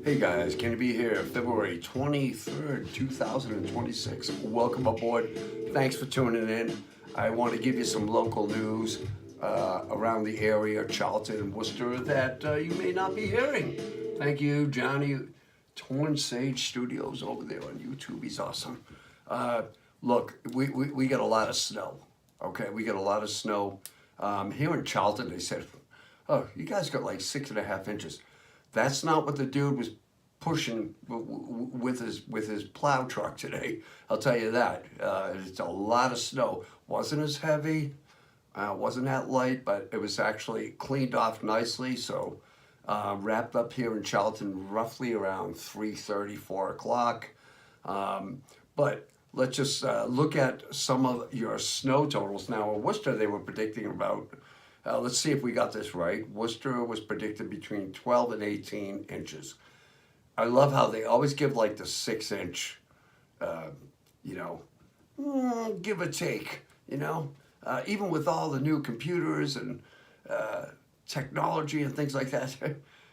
Hey guys, Kenny B here, February 23rd, 2026. Welcome aboard. Thanks for tuning in. I want to give you some local news around the area, Charlton and Worcester, that you may not be hearing. Thank you, Johnny, Torn Sage Studios over there on YouTube. He's awesome. Look, we got a lot of snow, okay? We got a lot of snow. Here in Charlton, they said, oh, you guys got like 6.5 inches. That's not what the dude was pushing with his plow truck today. I'll tell you that. It's a lot of snow. Wasn't as heavy, wasn't that light, but it was actually cleaned off nicely. So wrapped up here in Charlton roughly around 3:30, 4 o'clock. But let's just look at some of your snow totals. Now in Worcester, they were predicting about, let's see if we got this right. Worcester was predicted between 12 and 18 inches. I love how they always give like the 6 inch, give or take, even with all the new computers and technology and things like that.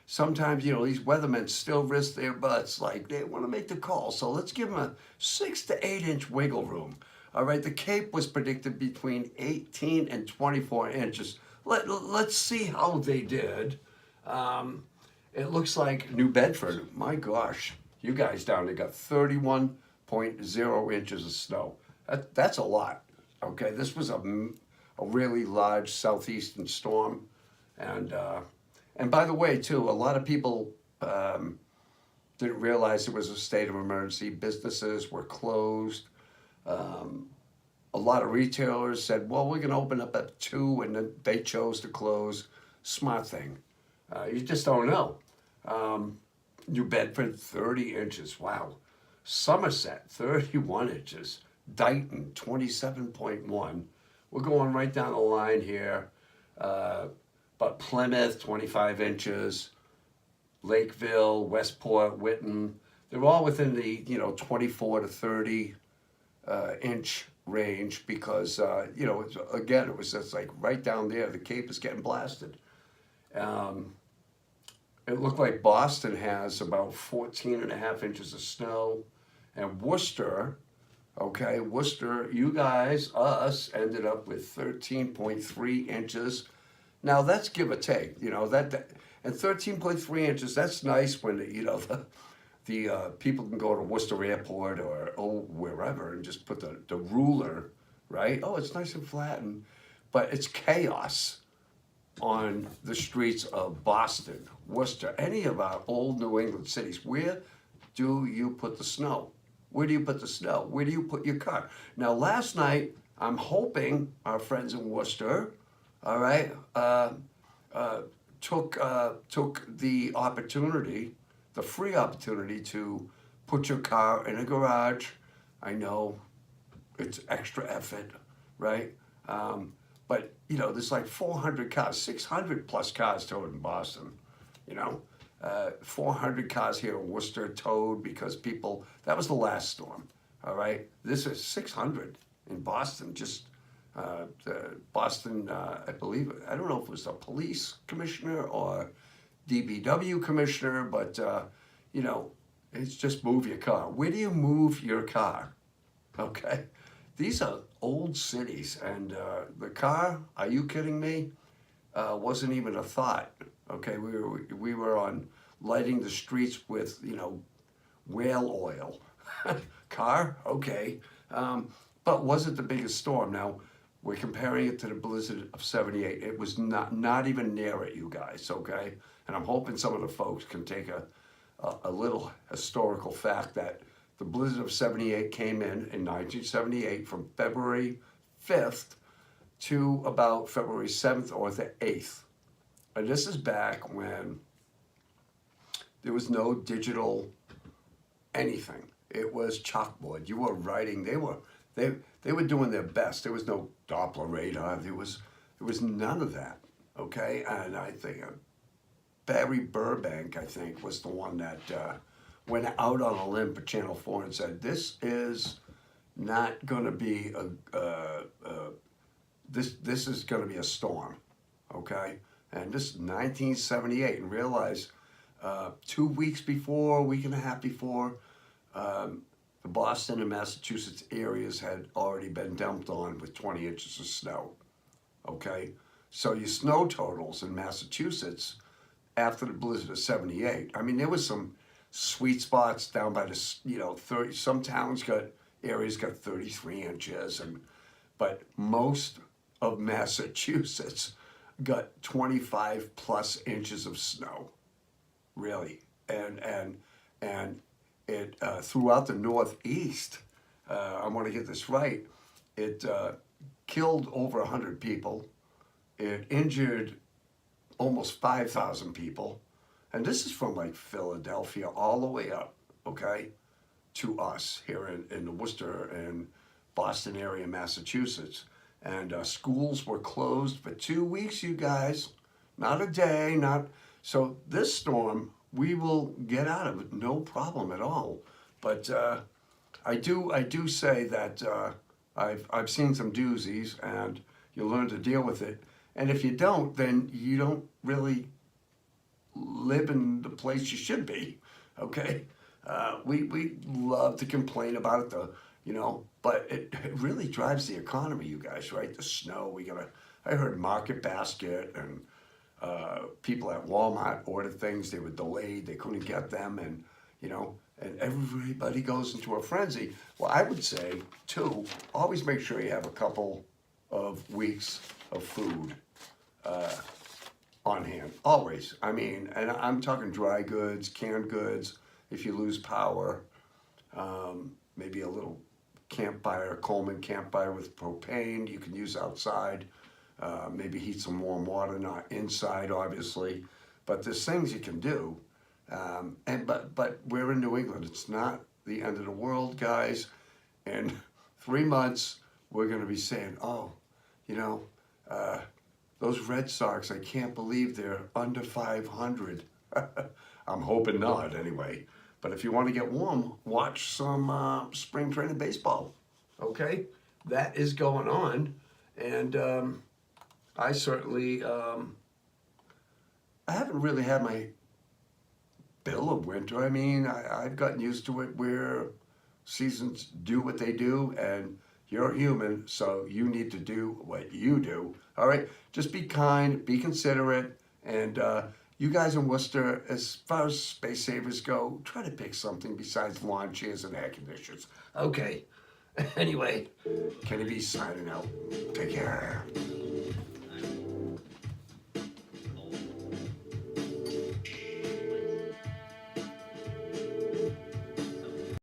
Sometimes, these weathermen still risk their butts, like they want to make the call. So let's give them a 6 to 8 inch wiggle room. All right, the Cape was predicted between 18 and 24 inches. Let's see how they did. It looks like New Bedford, my gosh, you guys down there got 31.0 inches of snow. That's a lot, okay? This was a really large southeastern storm. And by the way, too, a lot of people didn't realize it was a state of emergency. Businesses were closed. A lot of retailers said, well, we're going to open up at 2, and then they chose to close. Smart thing. You just don't know. New Bedford, 30 inches. Wow. Somerset, 31 inches. Dighton, 27.1. We're going right down the line here. But Plymouth, 25 inches. Lakeville, Westport, Whitton. They're all within the, 24 to 30 inch range because, again, it was just like right down there. The Cape is getting blasted. It looked like Boston has about 14.5 inches of snow. And Worcester, you guys, us, ended up with 13.3 inches. Now that's give or take, and 13.3 inches, that's nice when, the people can go to Worcester Airport or wherever and just put the ruler, right? Oh, it's nice and flat, but it's chaos on the streets of Boston, Worcester, any of our old New England cities. Where do you put the snow? Where do you put the snow? Where do you put your car? Now, last night, I'm hoping our friends in Worcester, all right, took the opportunity, the free opportunity to put your car in a garage. I know it's extra effort, right? But, there's like 400 cars, 600 plus cars towed in Boston, 400 cars here in Worcester towed because that was the last storm, all right? This is 600 in Boston, just Boston, I believe, I don't know if it was the police commissioner or DPW commissioner, but, it's just move your car. Where do you move your car? Okay. These are old cities, and the car, are you kidding me? Wasn't even a thought. Okay, we were on lighting the streets with, whale oil. Car, okay. But wasn't the biggest storm. Now, we're comparing it to the blizzard of 78. It was not even near it, you guys, okay? And I'm hoping some of the folks can take a little historical fact that the blizzard of 78 came in 1978 from February 5th to about February 7th or the 8th. And this is back when there was no digital anything. It was chalkboard. You were writing. They were doing their best. There was no Doppler radar. There was none of that. Okay, and I think Barry Burbank, I think, was the one that went out on a limb for Channel 4 and said, this is not going to be this is going to be a storm, okay? And this is 1978, and realize 2 weeks before, a week and a half before, the Boston and Massachusetts areas had already been dumped on with 20 inches of snow. Okay? So your snow totals in Massachusetts after the blizzard of 78, I mean, there was some sweet spots down by the, 30, some towns areas got 33 inches, but most of Massachusetts got 25 plus inches of snow, really. And it, throughout the Northeast, I want to get this right, it killed over 100 people. It injured almost 5,000 people. And this is from like Philadelphia all the way up, okay, to us here in the Worcester and Boston area, Massachusetts. And schools were closed for 2 weeks, you guys. Not a day, not... So this storm, we will get out of it, no problem at all. But I do say that I've seen some doozies, and you learn to deal with it. And if you don't, then you don't really live in the place you should be, okay? We love to complain about it, but it really drives the economy, you guys, right? The snow, I heard Market Basket and people at Walmart ordered things, they were delayed, they couldn't get them, and everybody goes into a frenzy. Well, I would say, too, always make sure you have a couple of weeks of food on hand, always. I mean, and I'm talking dry goods, canned goods. If you lose power, maybe a little campfire, Coleman campfire with propane you can use outside. Maybe heat some warm water, not inside, obviously. But there's things you can do. But we're in New England. It's not the end of the world, guys. In 3 months, we're going to be saying, those Red Sox, I can't believe they're under 500. I'm hoping not, anyway. But if you want to get warm, watch some spring training baseball. Okay? That is going on. And I certainly, I haven't really had my bill of winter. I mean, I've gotten used to it where seasons do what they do, and you're human, so you need to do what you do. All right? Just be kind, be considerate, and you guys in Worcester, as far as space savers go, try to pick something besides lawn chairs and air conditioners. Okay. Anyway, Kenny B signing out. Take care.